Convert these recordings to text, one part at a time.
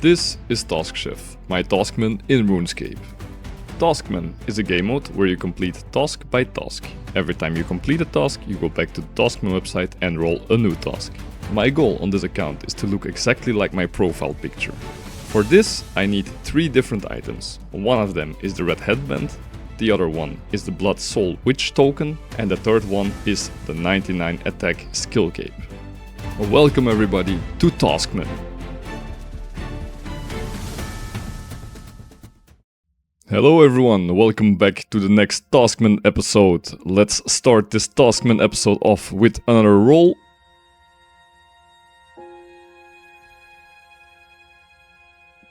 This is Task Chef, my Taskman in Runescape. Taskman is a game mode where you complete task by task. Every time you complete a task, you go back to the Taskman website and roll a new task. My goal on this account is to look exactly like my profile picture. For this, I need 3 different items. One of them is the red headband, the other one is the Blood Soul Witch token, and the third one is the 99 attack skill cape. Welcome everybody to Taskman. Hello everyone, welcome back to the next Taskman episode. Let's start this Taskman episode off with another roll.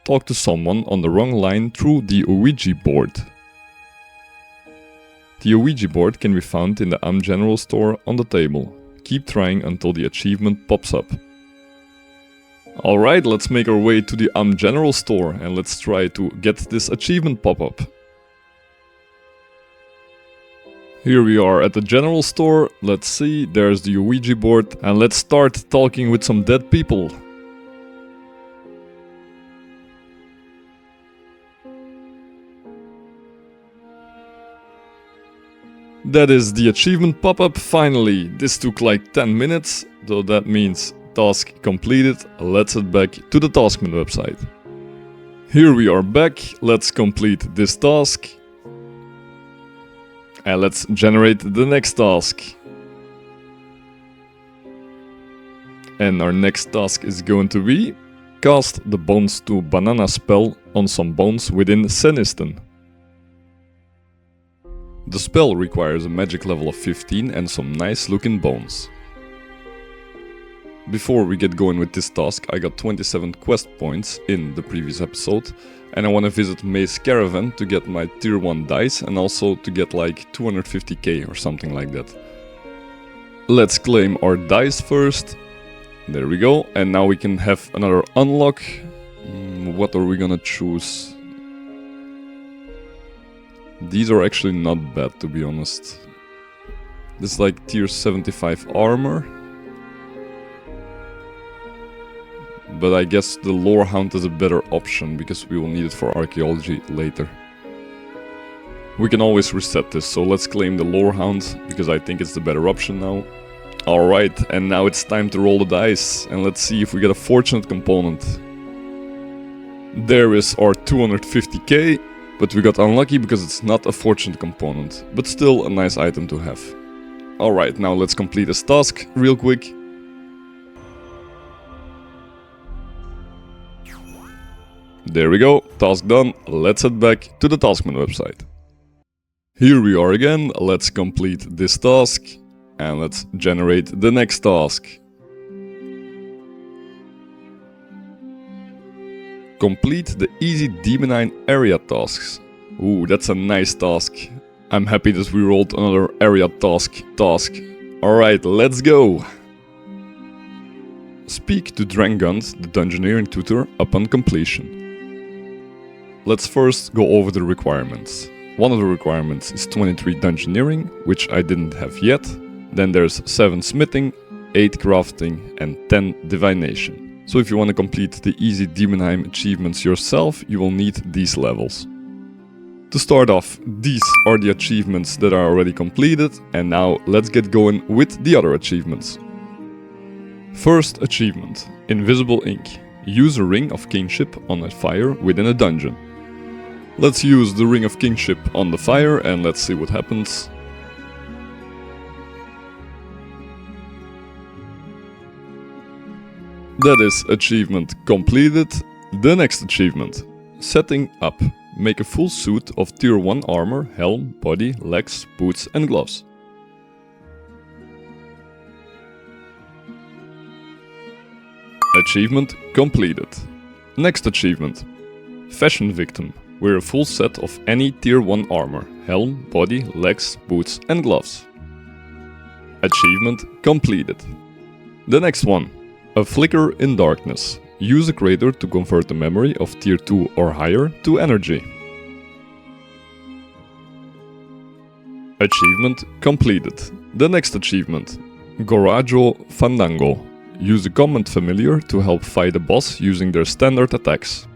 Talk to someone on the wrong line through the Ouija board. The Ouija board can be found in the General store on the table. Keep trying until the achievement pops up. Alright, let's make our way to the General store and let's try to get this achievement pop-up. Here we are at the General store, let's see, there's the Ouija board, and let's start talking with some dead people. That is the achievement pop-up finally. This took like 10 minutes, so that means task completed. Let's head back to the Taskman website. Here we are back, let's complete this task. And let's generate the next task. And our next task is going to be cast the Bones to Banana spell on some bones within Seniston. The spell requires a magic level of 15 and some nice looking bones. Before we get going with this task, I got 27 quest points in the previous episode, and I want to visit May's Caravan to get my tier 1 dice and also to get like 250k or something like that. Let's claim our dice first. There we go, and now we can have another unlock. What are we gonna choose? These are actually not bad, to be honest. This is like tier 75 armor. But I guess the Lore Hound is a better option, because we will need it for archaeology later. We can always reset this, so let's claim the Lore Hound, because I think it's the better option now. Alright, and now it's time to roll the dice, and let's see if we get a fortunate component. There is our 250k. But we got unlucky because it's not a fortunate component, but still a nice item to have. Alright, now let's complete this task real quick. There we go, task done. Let's head back to the Taskman website. Here we are again, let's complete this task and let's generate the next task. Complete the easy Daemonheim Area Tasks. Ooh, that's a nice task. I'm happy that we rolled another area task. Alright, let's go! Speak to Drangund, the Dungeoneering tutor, upon completion. Let's first go over the requirements. One of the requirements is 23 Dungeoneering, which I didn't have yet. Then there's 7 Smithing, 8 Crafting and 10 Divination. So if you want to complete the easy Daemonheim achievements yourself, you will need these levels. To start off, these are the achievements that are already completed, and now let's get going with the other achievements. First achievement, Invisible Ink. Use a Ring of Kingship on a fire within a dungeon. Let's use the Ring of Kingship on the fire and let's see what happens. That is achievement completed. The next achievement. Setting up. Make a full suit of tier 1 armor, helm, body, legs, boots and gloves. Achievement completed. Next achievement. Fashion Victim. Wear a full set of any tier 1 armor, helm, body, legs, boots and gloves. Achievement completed. The next one. A Flicker in Darkness. Use a crater to convert the memory of tier 2 or higher to energy. Achievement completed. The next achievement. Gorajo Fandango. use a combat familiar to help fight a boss using their standard attacks.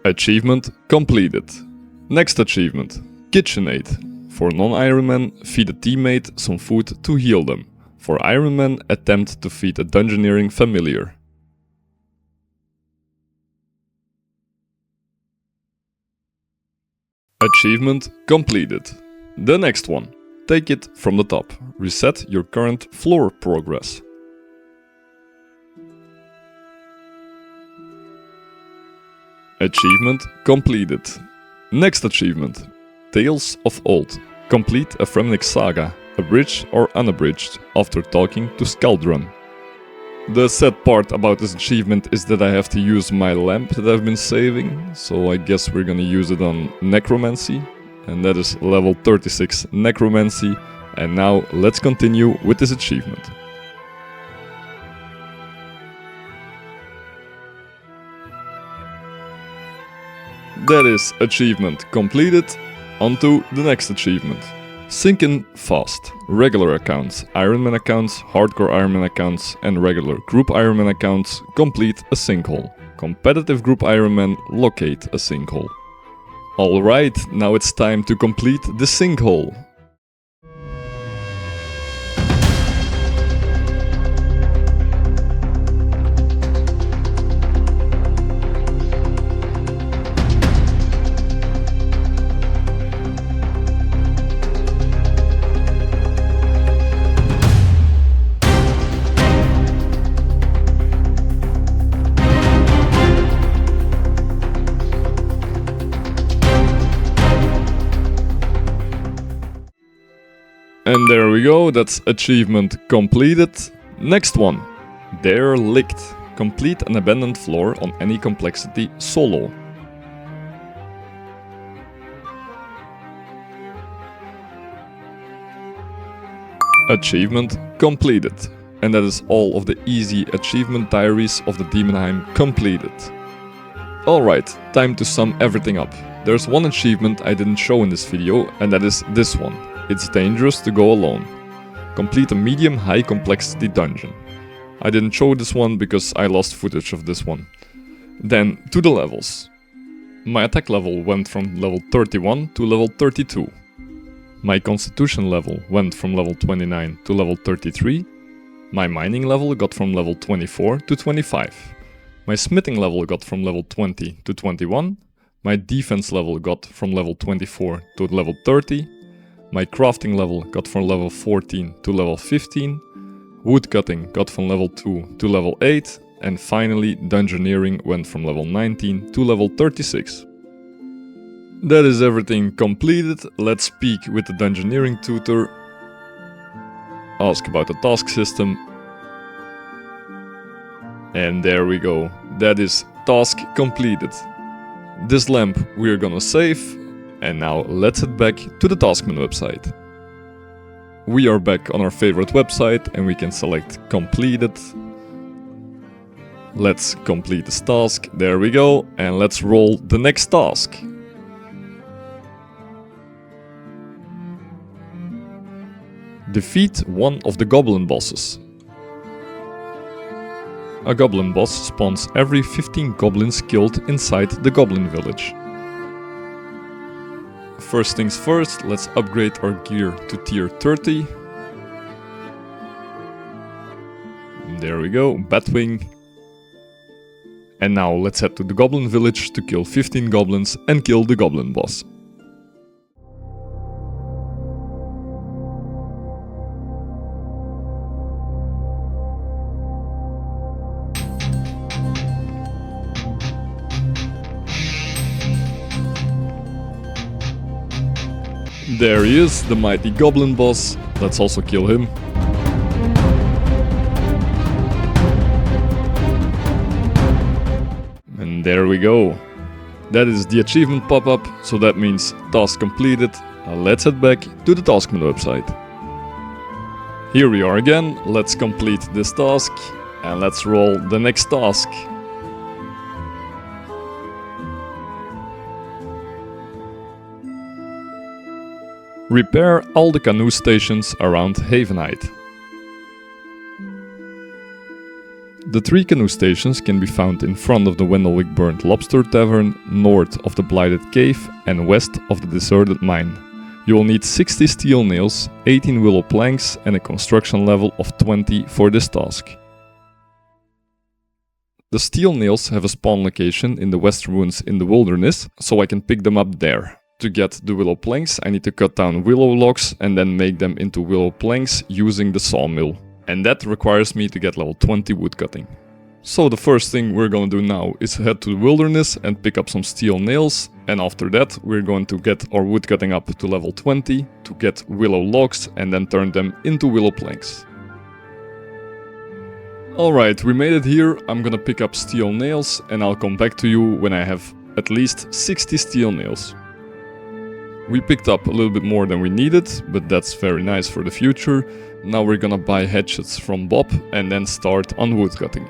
Achievement completed. Next achievement, Kitchen Aid. For non-Iron Men, feed a teammate some food to heal them. For Iron Men, attempt to feed a Dungeoneering familiar. Achievement completed. The next one, take it from the top. Reset your current floor progress. Achievement completed. Next achievement, Tales of Old. Complete a Fremnik saga, abridged or unabridged, after talking to Skaldrun. The sad part about this achievement is that I have to use my lamp that I've been saving, so I guess we're gonna use it on Necromancy, and that is level 36 Necromancy, and now let's continue with this achievement. That is achievement completed. On to the next achievement. Sink in fast. Regular accounts, Iron Man accounts, hardcore Iron Man accounts and regular group Iron Man accounts complete a sinkhole. Competitive group Iron Man locate a sinkhole. Alright, now it's time to complete the sinkhole. And there we go, that's achievement completed. Next one, They're Licked. Complete an abandoned floor on any complexity solo. Achievement completed. And that is all of the easy achievement diaries of the Daemonheim completed. Alright, time to sum everything up. There's one achievement I didn't show in this video, and that is this one. It's dangerous to go alone. Complete a medium-high complexity dungeon. I didn't show this one because I lost footage of this one. Then, to the levels. My attack level went from level 31 to level 32. My constitution level went from level 29 to level 33. My mining level got from level 24 to 25. My smithing level got from level 20 to 21. My defense level got from level 24 to level 30. My crafting level got from level 14 to level 15, woodcutting got from level 2 to level 8, and finally Dungeoneering went from level 19 to level 36. That is everything completed. Let's speak with the Dungeoneering tutor, ask about the task system, and there we go. That is task completed. This lamp we're gonna save. And now let's head back to the Taskman website. We are back on our favorite website and we can select completed. Let's complete this task, there we go, and let's roll the next task. Defeat one of the goblin bosses. A goblin boss spawns every 15 goblins killed inside the goblin village. First things first, let's upgrade our gear to tier 30. There we go, Batwing. And now let's head to the goblin village to kill 15 goblins and kill the goblin boss. There he is, the mighty goblin boss. Let's also kill him. And there we go. That is the achievement pop-up, so that means task completed. Now let's head back to the Taskman website. Here we are again, let's complete this task and let's roll the next task. Repair all the canoe stations around Havenhythe. The 3 canoe stations can be found in front of the Wendelwick Burnt Lobster Tavern, north of the Blighted Cave and west of the Deserted Mine. You will need 60 steel nails, 18 willow planks and a construction level of 20 for this task. The steel nails have a spawn location in the West Ruins in the wilderness, so I can pick them up there. To get the willow planks, I need to cut down willow logs and then make them into willow planks using the sawmill. And that requires me to get level 20 woodcutting. So the first thing we're gonna do now is head to the wilderness and pick up some steel nails, and after that we're going to get our woodcutting up to level 20 to get willow logs and then turn them into willow planks. Alright, we made it here. I'm gonna pick up steel nails and I'll come back to you when I have at least 60 steel nails. We picked up a little bit more than we needed, but that's very nice for the future. Now we're gonna buy hatchets from Bob and then start on woodcutting.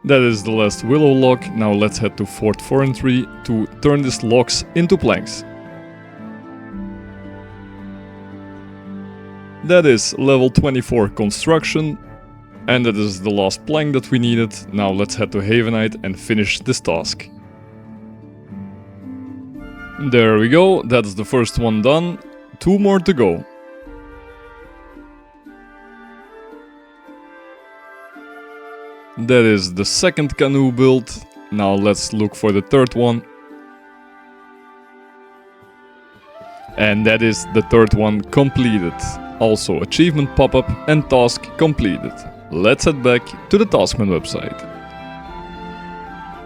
That is the last willow log. Now let's head to Fort Forestry to turn these logs into planks. That is level 24 construction. And that is the last plank that we needed. Now let's head to Havenhythe and finish this task. There we go, that's the first one done. 2 more to go. That is the second canoe built. Now let's look for the third one. And that is the third one completed. Also achievement pop-up and task completed. Let's head back to the Taskman website.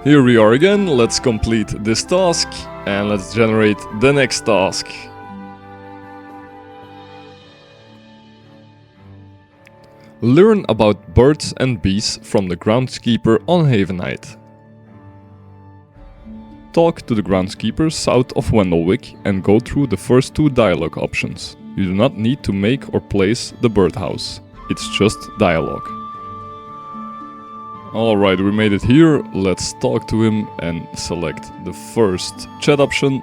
Here we are again, let's complete this task and let's generate the next task. Learn about birds and bees from the groundskeeper on Havenhythe. Talk to the groundskeeper south of Wendelwick and go through the first 2 dialogue options. You do not need to make or place the birdhouse. It's just dialogue. Alright, we made it here. Let's talk to him and select the first chat option.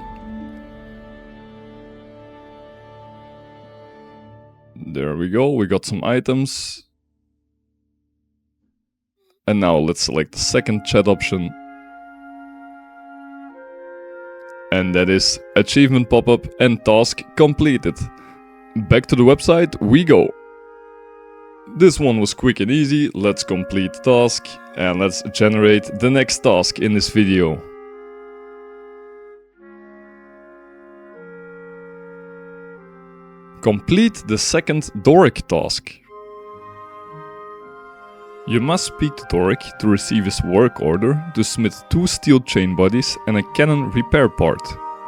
There we go, we got some items. And now let's select the second chat option. And that is achievement pop-up and task completed. Back to the website we go. This one was quick and easy. Let's complete the task and let's generate the next task in this video. Complete the second Doric task. You must speak to Doric to receive his work order to smith 2 steel chain bodies and a cannon repair part.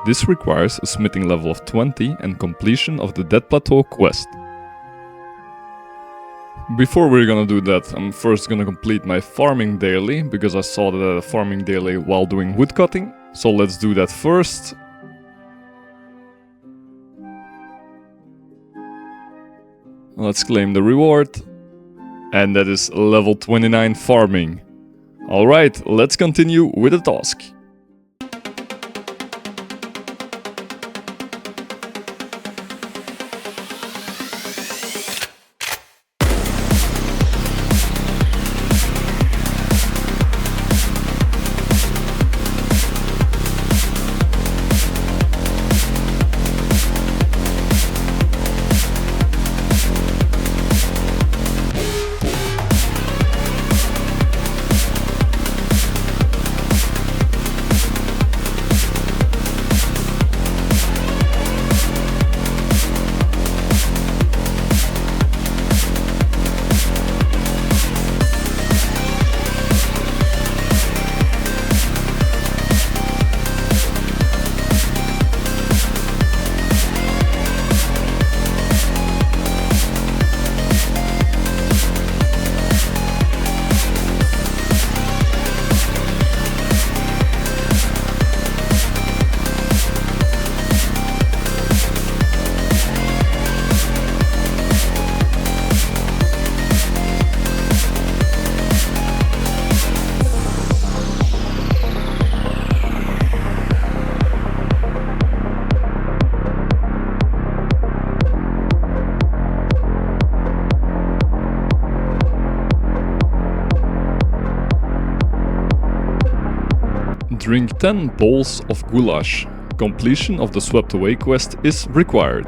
This requires a smithing level of 20 and completion of the Dead Plateau quest. Before we're gonna do that, I'm first gonna complete my farming daily, because I saw that I had a farming daily while doing woodcutting. So let's do that first. Let's claim the reward. And that is level 29 farming. Alright, let's continue with the task. Drink 10 bowls of goulash. Completion of the Swept Away quest is required.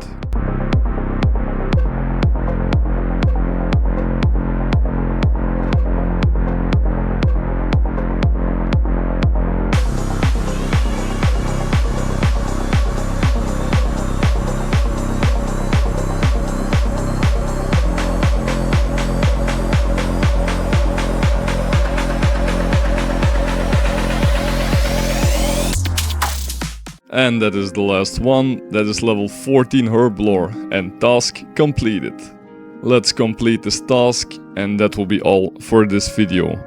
And that is the last one, that is level 14 herb lore, and task completed. Let's complete this task, and that will be all for this video.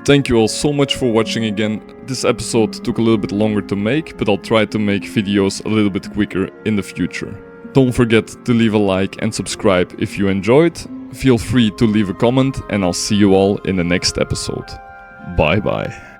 Thank you all so much for watching again. This episode took a little bit longer to make, but I'll try to make videos a little bit quicker in the future. Don't forget to leave a like and subscribe if you enjoyed. Feel free to leave a comment, and I'll see you all in the next episode. Bye bye.